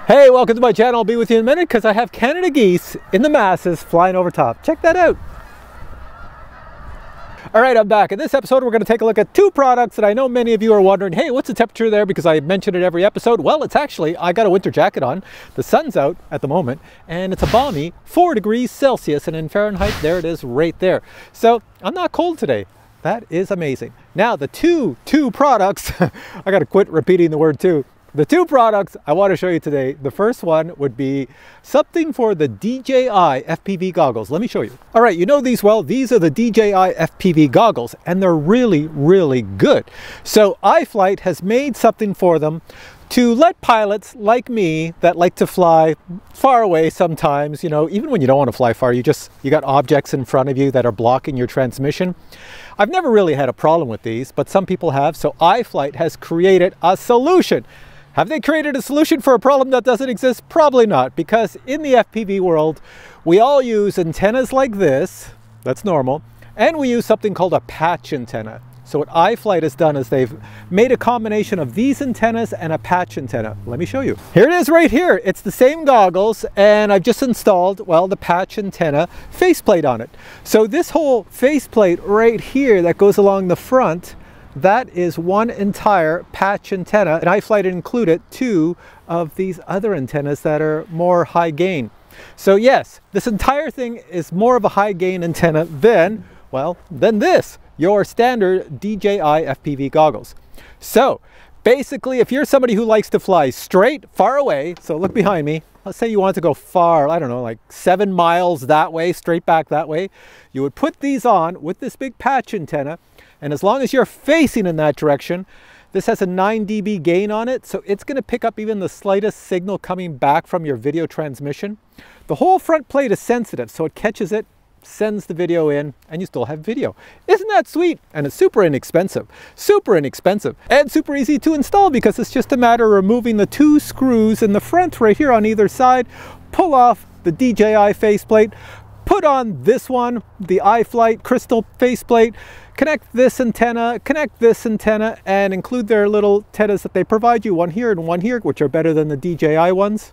Hey, welcome to my channel. I'll be with you in a minute because I have Canada geese in the masses flying over top. Check that out. All right, I'm back. In this episode, we're going to take a look at two products that I know many of you are wondering, hey, what's the temperature there? Because I mention it every episode. Well, it's actually, I got a winter jacket on. The sun's out at the moment, and it's a balmy 4 degrees Celsius, and in Fahrenheit, there it is right there. So I'm not cold today. That is amazing. Now, the two products, I got to quit repeating the word two. The two products I want to show you today, the first one would be something for the DJI FPV goggles. Let me show you. All right, you know these well. These are the DJI FPV goggles, and they're really, really good. So iFlight has made something for them to let pilots like me that like to fly far away sometimes, you know, even when you don't want to fly far, you got objects in front of you that are blocking your transmission. I've never really had a problem with these, but some people have. So iFlight has created a solution. Have they created a solution for a problem that doesn't exist? Probably not, because in the FPV world, we all use antennas like this, that's normal, and we use something called a patch antenna. So what iFlight has done is they've made a combination of these antennas and a patch antenna. Let me show you. Here it is right here. It's the same goggles, and I've just installed, well, the patch antenna faceplate on it. So this whole faceplate right here that goes along the front, that is one entire patch antenna, and iFlight included two of these other antennas that are more high gain. So yes, this entire thing is more of a high gain antenna than this, your standard DJI FPV goggles. So basically, if you're somebody who likes to fly straight, far away, so look behind me, let's say you want to go far, I don't know, like 7 miles that way, straight back that way, you would put these on with this big patch antenna. And as long as you're facing in that direction, this has a 9 dB gain on it, so it's going to pick up even the slightest signal coming back from your video transmission. The whole front plate is sensitive, so it catches it, sends the video in, and you still have video. Isn't that sweet? And it's super inexpensive, and super easy to install because it's just a matter of removing the two screws in the front right here on either side, pull off the DJI faceplate, put on this one, the iFlight crystal faceplate, connect this antenna, and include their little antennas that they provide you, one here and one here, which are better than the DJI ones.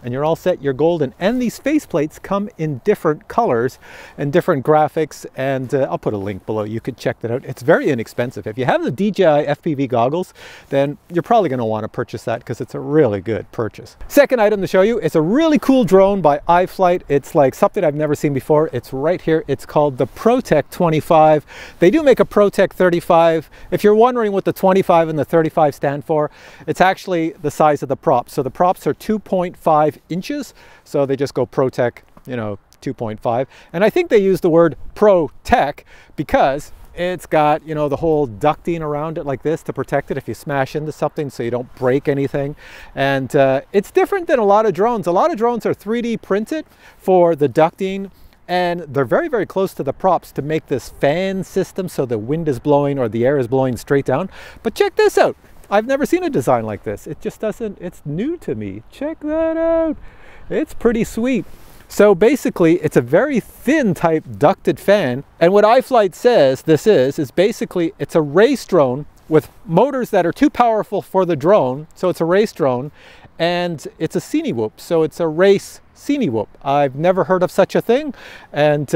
And you're all set, you're golden. And these faceplates come in different colors and different graphics, and I'll put a link below. You could check that out. It's very inexpensive. If you have the DJI FPV goggles, then you're probably going to want to purchase that because it's a really good purchase. Second item to show you is a really cool drone by iFlight. It's like something I've never seen before. It's right here. It's called the ProTek 25. They do make a ProTek 35. If you're wondering what the 25 and the 35 stand for, it's actually the size of the props. So the props are 2.5 inches, so they just go ProTek, you know, 2.5. And I think they use the word ProTek because it's got, you know, the whole ducting around it like this to protect it if you smash into something so you don't break anything. And it's different than a lot of drones. A lot of drones are 3D printed for the ducting, and they're very, very close to the props to make this fan system so the wind is blowing or the air is blowing straight down. But check this out. I've never seen a design like this. It just doesn't, it's new to me. Check that out. It's pretty sweet. So basically, it's a very thin type ducted fan. And what iFlight says this is basically it's a race drone with motors that are too powerful for the drone. So it's a race drone, and it's a Cine Whoop. So it's a race Cine Whoop. I've never heard of such a thing, and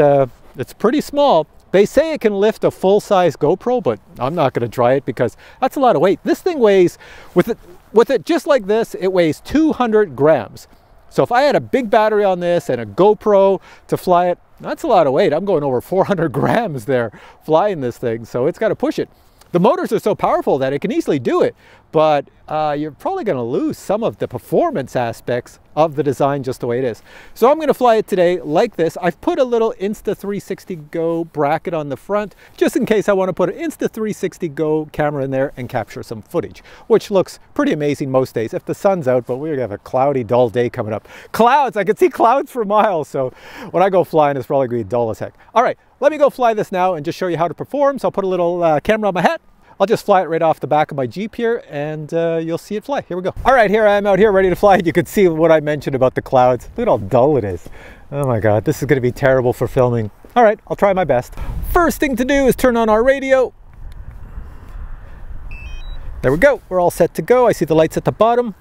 it's pretty small. They say it can lift a full-size GoPro, but I'm not going to try it because that's a lot of weight. This thing weighs, with it just like this, it weighs 200 grams. So if I had a big battery on this and a GoPro to fly it, that's a lot of weight. I'm going over 400 grams there flying this thing, so it's got to push it. The motors are so powerful that it can easily do it, but you're probably going to lose some of the performance aspects of the design just the way it is. So I'm going to fly it today like this. I've put a little Insta360 Go bracket on the front just in case I want to put an Insta360 Go camera in there and capture some footage, which looks pretty amazing most days if the sun's out, but we're going to have a cloudy, dull day coming up. Clouds! I can see clouds for miles, so when I go flying, it's probably going to be dull as heck. All right, let me go fly this now and just show you how to perform. So I'll put a little camera on my hat. I'll just fly it right off the back of my Jeep here, and you'll see it fly. Here we go. All right, here I am out here ready to fly. You can see what I mentioned about the clouds. Look at how dull it is. Oh my God, this is going to be terrible for filming. All right, I'll try my best. First thing to do is turn on our radio. There we go. We're all set to go. I see the lights at the bottom.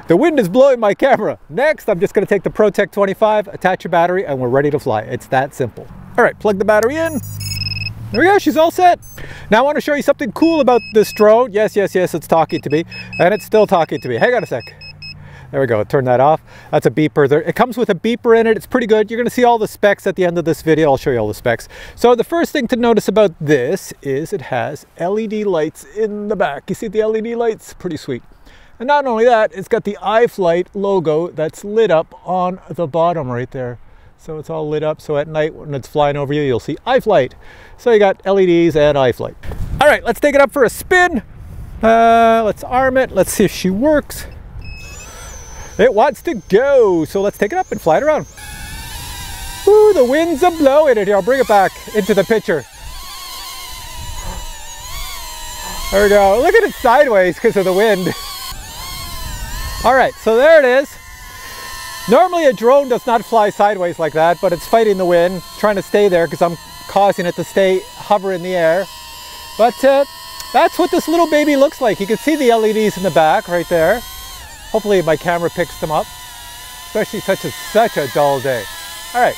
The wind is blowing my camera. Next, I'm just going to take the ProTek 25, attach a battery, and we're ready to fly. It's that simple. All right, plug the battery in. There we go, she's all set. Now I want to show you something cool about this drone. Yes, it's talking to me, and it's still talking to me. Hang on a sec. There we go, turn that off. That's a beeper. It comes with a beeper in it. It's pretty good. You're going to see all the specs at the end of this video. I'll show you all the specs. So the first thing to notice about this is it has LED lights in the back. You see the LED lights? Pretty sweet. And not only that, it's got the iFlight logo that's lit up on the bottom right there. So it's all lit up, so at night when it's flying over you, you'll see iFlight. So you got LEDs and iFlight. All right, let's take it up for a spin. Let's arm it. Let's see if she works. It wants to go, so let's take it up and fly it around. Ooh, the wind's a-blowing it here. I'll bring it back into the picture. There we go. Look at it sideways because of the wind. All right, so there it is. Normally a drone does not fly sideways like that, but it's fighting the wind, trying to stay there because I'm causing it to stay hover in the air. But that's what this little baby looks like. You can see the LEDs in the back right there. Hopefully my camera picks them up, especially such a dull day. All right,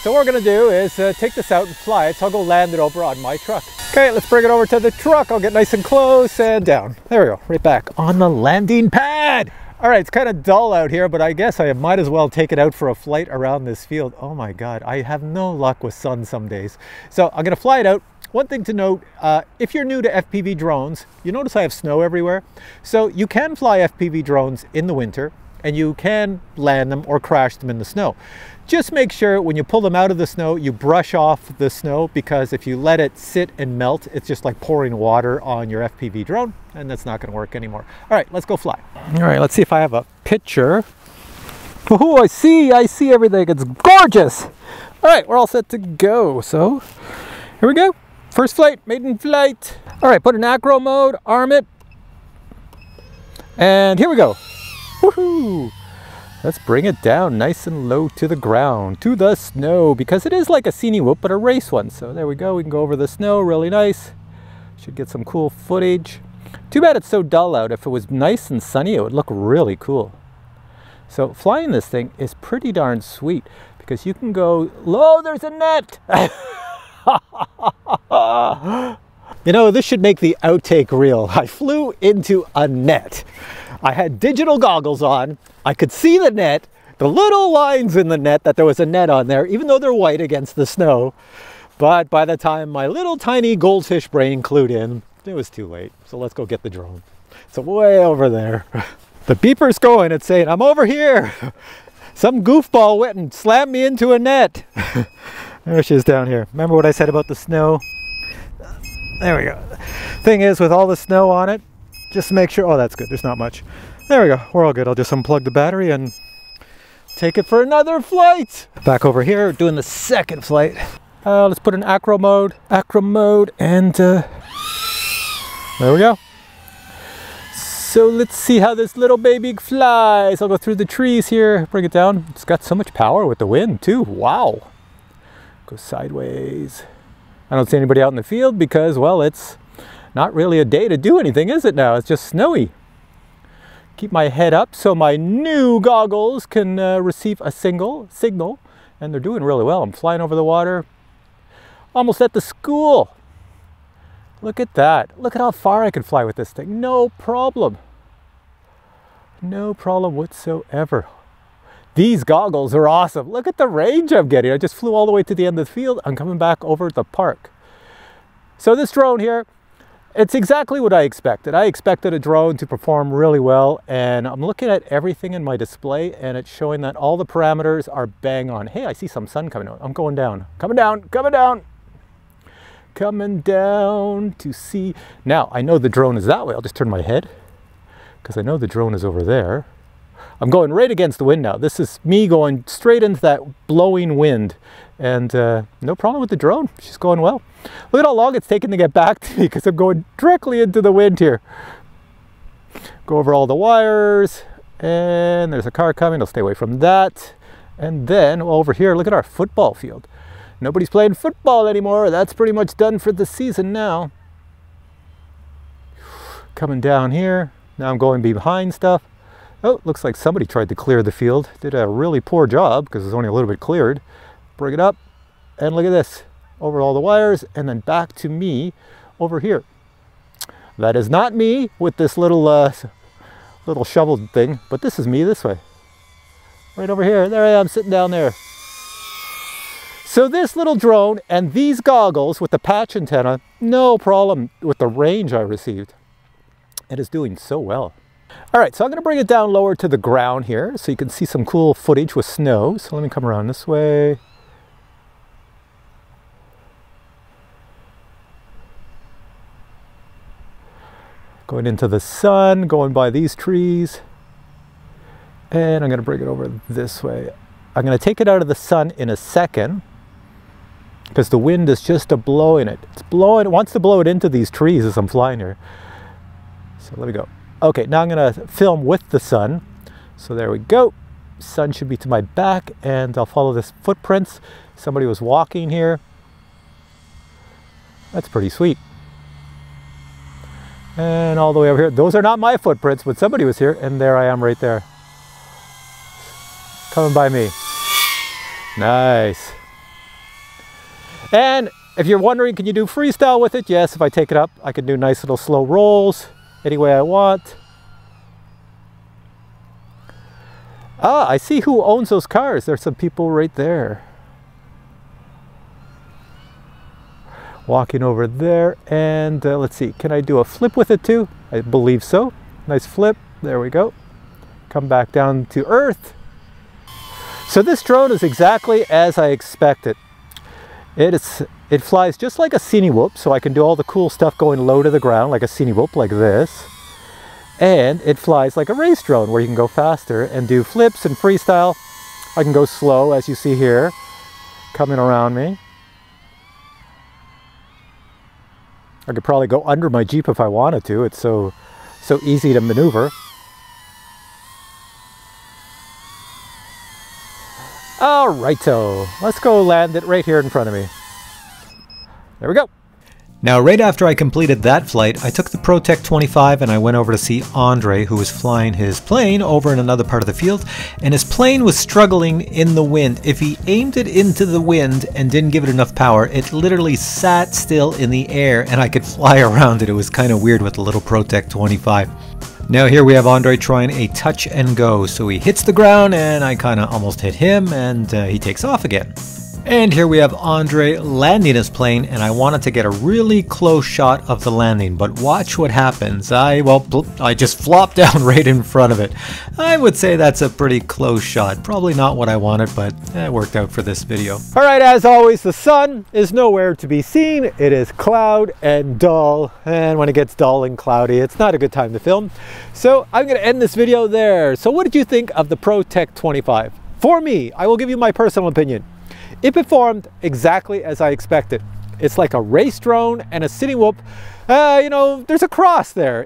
so what we're gonna do is take this out and fly it. So I'll go land it over on my truck. Okay, let's bring it over to the truck. I'll get nice and close and down. There we go, right back on the landing pad. All right, it's kind of dull out here, but I guess I might as well take it out for a flight around this field. Oh my God, I have no luck with sun some days. So I'm gonna fly it out. One thing to note, if you're new to FPV drones, you notice I have snow everywhere. So you can fly FPV drones in the winter and you can land them or crash them in the snow. Just make sure when you pull them out of the snow, you brush off the snow, because if you let it sit and melt, it's just like pouring water on your FPV drone, and that's not gonna work anymore. All right, let's go fly. All right, let's see if I have a picture. Oh, I see everything, it's gorgeous. All right, we're all set to go. So here we go. First flight, maiden flight. All right, put in acro mode, arm it. And here we go. Woohoo! Let's bring it down nice and low to the ground, to the snow, because it is like a scenic whoop, but a race one. So there we go, we can go over the snow, really nice. Should get some cool footage. Too bad it's so dull out. If it was nice and sunny, it would look really cool. So flying this thing is pretty darn sweet, because you can go, oh, there's a net! You know, this should make the outtake reel. I flew into a net. I had digital goggles on. I could see the net, the little lines in the net, that there was a net on there, even though they're white against the snow. But by the time my little tiny goldfish brain clued in, it was too late. So let's go get the drone. It's way over there. The beeper's going. It's saying, I'm over here. Some goofball went and slammed me into a net. There she is down here. Remember what I said about the snow? There we go. Thing is, with all the snow on it, just make sure, oh, that's good. There's not much. There we go. We're all good. I'll just unplug the battery and take it for another flight. Back over here, doing the second flight. Let's put in acro mode, and there we go. So let's see how this little baby flies. I'll go through the trees here, bring it down. It's got so much power with the wind too. Wow. Go sideways. I don't see anybody out in the field because, well, it's not really a day to do anything, is it now? It's just snowy. Keep my head up so my new goggles can receive a signal, and they're doing really well. I'm flying over the water, almost at the school. Look at that. Look at how far I can fly with this thing. No problem. No problem whatsoever. These goggles are awesome. Look at the range I'm getting. I just flew all the way to the end of the field. I'm coming back over the park. So this drone here, it's exactly what I expected. I expected a drone to perform really well, and I'm looking at everything in my display and it's showing that all the parameters are bang on. Hey, I see some sun coming out. I'm going down. Coming down, coming down. Coming down to see. Now, I know the drone is that way. I'll just turn my head because I know the drone is over there. I'm going right against the wind now. This is me going straight into that blowing wind, and no problem with the drone. She's going well. Look at how long it's taken to get back to me because I'm going directly into the wind here. Go over all the wires, and there's a car coming. I'll stay away from that. And then over here, look at our football field. Nobody's playing football anymore. That's pretty much done for the season now. Coming down here. Now I'm going behind stuff. Oh, looks like somebody tried to clear the field. Did a really poor job because it's only a little bit cleared. Bring it up and look at this. Over all the wires and then back to me over here. That is not me with this little little shovel thing, but this is me this way. Right over here. There I am sitting down there. So this little drone and these goggles with the patch antenna, no problem with the range I received. It is doing so well. All right, so I'm going to bring it down lower to the ground here so you can see some cool footage with snow. So let me come around this way. Going into the sun, going by these trees. And I'm going to bring it over this way. I'm going to take it out of the sun in a second because the wind is just blowing it. It's blowing, it wants to blow it into these trees as I'm flying here. So let me go. Okay, now I'm going to film with the sun. So there we go. Sun should be to my back and I'll follow this footprints. Somebody was walking here. That's pretty sweet. And all the way over here. Those are not my footprints, but somebody was here and there I am right there. Coming by me. Nice. And if you're wondering, can you do freestyle with it? Yes, if I take it up, I can do nice little slow rolls any way I want. Ah, I see who owns those cars. There's some people right there. Walking over there and let's see, can I do a flip with it too? I believe so. Nice flip. There we go. Come back down to earth. So this drone is exactly as I expected. It flies just like a Cine Whoop, so I can do all the cool stuff going low to the ground like a Cine Whoop like this. And it flies like a race drone where you can go faster and do flips and freestyle. I can go slow as you see here, coming around me. I could probably go under my Jeep if I wanted to. It's so easy to maneuver. All righto, let's go land it right here in front of me. There we go. Now, right after I completed that flight, I took the ProTek 25 and I went over to see Andre, who was flying his plane over in another part of the field, and his plane was struggling in the wind. If he aimed it into the wind and didn't give it enough power, it literally sat still in the air and I could fly around it. It was kind of weird with the little ProTek 25. Now here we have Andre trying a touch and go. So he hits the ground and I kind of almost hit him and he takes off again. And here we have Andre landing his plane, and I wanted to get a really close shot of the landing, but watch what happens. I just flopped down right in front of it. I would say that's a pretty close shot. Probably not what I wanted, but it worked out for this video. All right, as always, the sun is nowhere to be seen. It is cloud and dull, and when it gets dull and cloudy, it's not a good time to film. So I'm going to end this video there. So what did you think of the ProTek 25? For me, I will give you my personal opinion. It performed exactly as I expected. It's like a race drone and a Cine Whoop. You know, there's a cross there.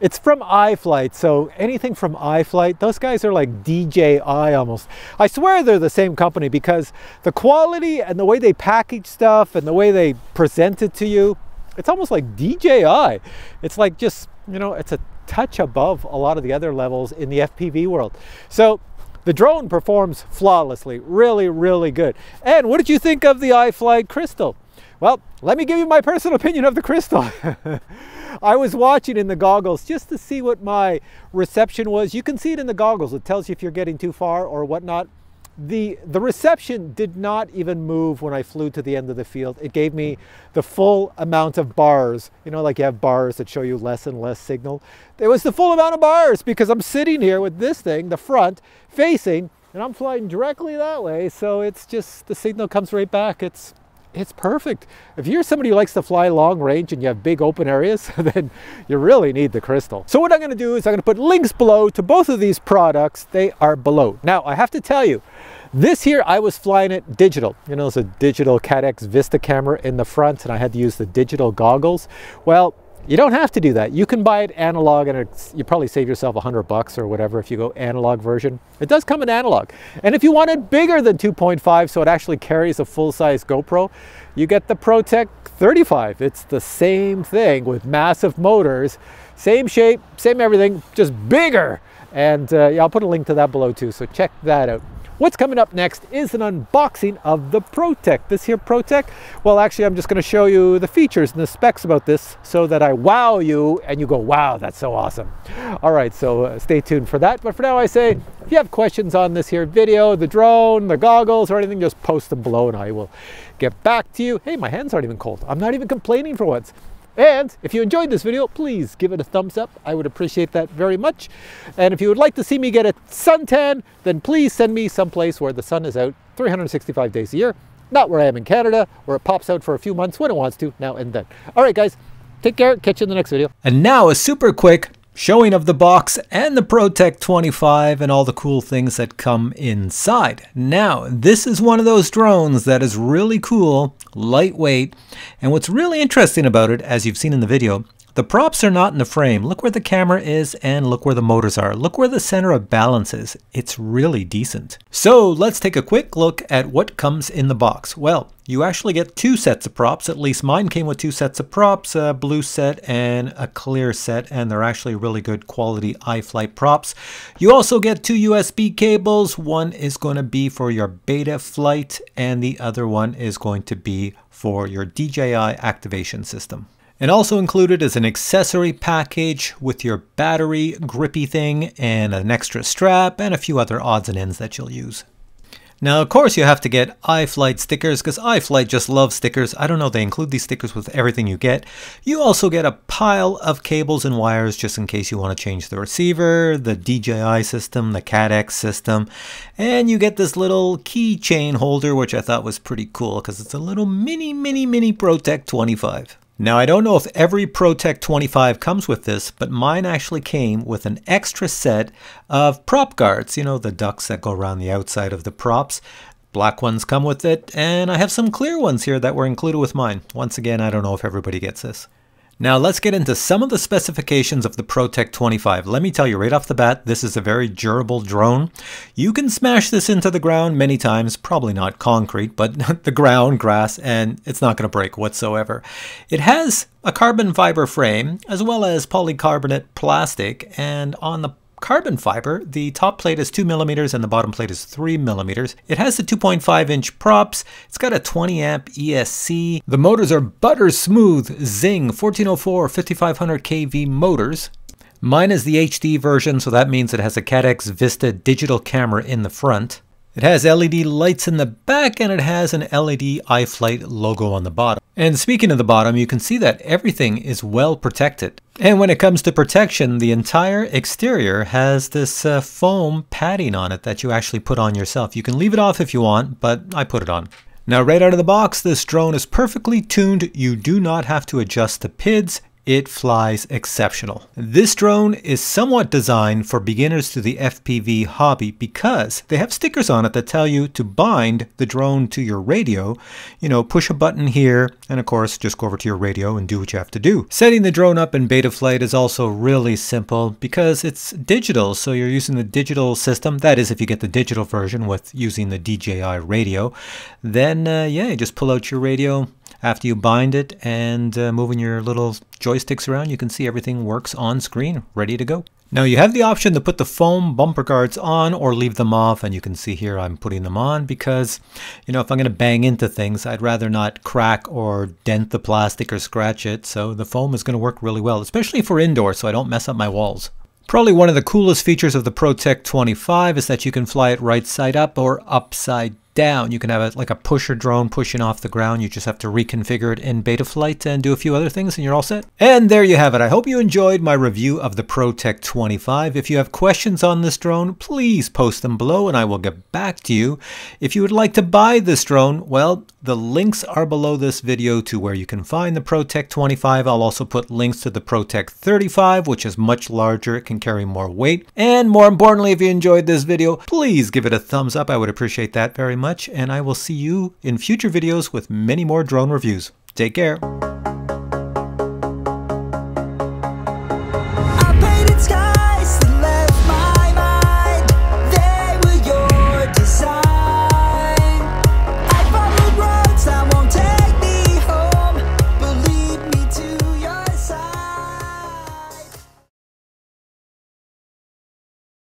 It's from iFlight, so anything from iFlight, those guys are like DJI almost. I swear they're the same company because the quality and the way they package stuff and the way they present it to you, it's almost like DJI. It's like just, you know, it's a touch above a lot of the other levels in the FPV world. So the drone performs flawlessly, really, really good. And what did you think of the iFlight Crystal? Well, let me give you my personal opinion of the Crystal. I was watching in the goggles just to see what my reception was. You can see it in the goggles. It tells you if you're getting too far or whatnot. The reception did not even move when I flew to the end of the field. It gave me the full amount of bars. You know, like you have bars that show you less and less signal. It was the full amount of bars because I'm sitting here with this thing, the front, facing, and I'm flying directly that way. So it's just, the signal comes right back. It's perfect. If you're somebody who likes to fly long range and you have big open areas, then you really need the Crystal. So what I'm going to do is I'm going to put links below to both of these products. They are below. Now, I have to tell you, this here, I was flying it digital. You know, it's a digital Cat-X Vista camera in the front, and I had to use the digital goggles. Well, you don't have to do that. You can buy it analog, and you probably save yourself $100 or whatever if you go analog version. It does come in analog. And if you want it bigger than 2.5, so it actually carries a full-size GoPro, you get the ProTek 35. It's the same thing with massive motors. Same shape, same everything, just bigger. And yeah, I'll put a link to that below too, so check that out. What's coming up next is an unboxing of the ProTek. This here ProTek, well, actually, I'm just going to show you the features and the specs about this so that I wow you and you go, wow, that's so awesome. All right, so stay tuned for that. But for now, I say, if you have questions on this here video, the drone, the goggles, or anything, just post them below and I will get back to you. Hey, my hands aren't even cold. I'm not even complaining for once. And if you enjoyed this video, please give it a thumbs up. I would appreciate that very much. And if you would like to see me get a suntan, then please send me someplace where the sun is out 365 days a year. Not where I am in Canada, where it pops out for a few months when it wants to, now and then. All right, guys, take care. Catch you in the next video. And now a super quick showing of the box and the ProTek 25 and all the cool things that come inside. Now, this is one of those drones that is really cool, lightweight, and what's really interesting about it, as you've seen in the video, the props are not in the frame. Look where the camera is and look where the motors are. Look where the center of balance is. It's really decent. So let's take a quick look at what comes in the box. Well, you actually get 2 sets of props. At least mine came with 2 sets of props, a blue set and a clear set, and they're actually really good quality iFlight props. You also get 2 USB cables. One is going to be for your beta flight and the other one is going to be for your DJI activation system. And also included is an accessory package with your battery grippy thing and an extra strap and a few other odds and ends that you'll use. Now, of course, you have to get iFlight stickers because iFlight just loves stickers. I don't know, they include these stickers with everything you get. You also get a pile of cables and wires just in case you want to change the receiver, the DJI system, the CADX system, and you get this little keychain holder, which I thought was pretty cool because it's a little mini ProTek 25. Now, I don't know if every ProTek 25 comes with this, but mine actually came with an extra set of prop guards. You know, the ducts that go around the outside of the props. Black ones come with it, and I have some clear ones here that were included with mine. Once again, I don't know if everybody gets this. Now let's get into some of the specifications of the ProTek 25. Let me tell you right off the bat, this is a very durable drone. You can smash this into the ground many times, probably not concrete, but the ground, grass, and it's not going to break whatsoever. It has a carbon fiber frame as well as polycarbonate plastic, and on the carbon fiber, the top plate is 2 millimeters and the bottom plate is 3 millimeters. It has the 2.5-inch props. It's got a 20-amp ESC. The motors are butter smooth Zing 1404 5500 kV motors. Mine is the HD version, so that means it has a CADX Vista digital camera in the front. It has LED lights in the back and it has an LED iFlight logo on the bottom. And speaking of the bottom, you can see that everything is well protected. And when it comes to protection, the entire exterior has this foam padding on it that you actually put on yourself. You can leave it off if you want, but I put it on. Now, right out of the box, this drone is perfectly tuned. You do not have to adjust the PIDs. It flies exceptional. This drone is somewhat designed for beginners to the FPV hobby because they have stickers on it that tell you to bind the drone to your radio. You know, push a button here and of course just go over to your radio and do what you have to do. Setting the drone up in beta flight is also really simple because it's digital, so you're using the digital system. That is if you get the digital version with using the DJI radio. Then yeah, you just pull out your radio after you bind it and moving your little joysticks around, you can see everything works on screen, ready to go. Now you have the option to put the foam bumper guards on or leave them off, and you can see here I'm putting them on because, you know, if I'm going to bang into things, I'd rather not crack or dent the plastic or scratch it, so the foam is going to work really well, especially for indoor, so I don't mess up my walls. Probably one of the coolest features of the ProTek 25 is that you can fly it right side up or upside down. You can have it like a pusher drone pushing off the ground. You just have to reconfigure it in beta flight and do a few other things and you're all set. And there you have it. I hope you enjoyed my review of the ProTek 25. If you have questions on this drone, please post them below and I will get back to you. If you would like to buy this drone, well, the links are below this video to where you can find the ProTek 25. I'll also put links to the ProTek 35, which is much larger. It can carry more weight. And more importantly, if you enjoyed this video, please give it a thumbs up. I would appreciate that very much. And I will see you in future videos with many more drone reviews. Take care.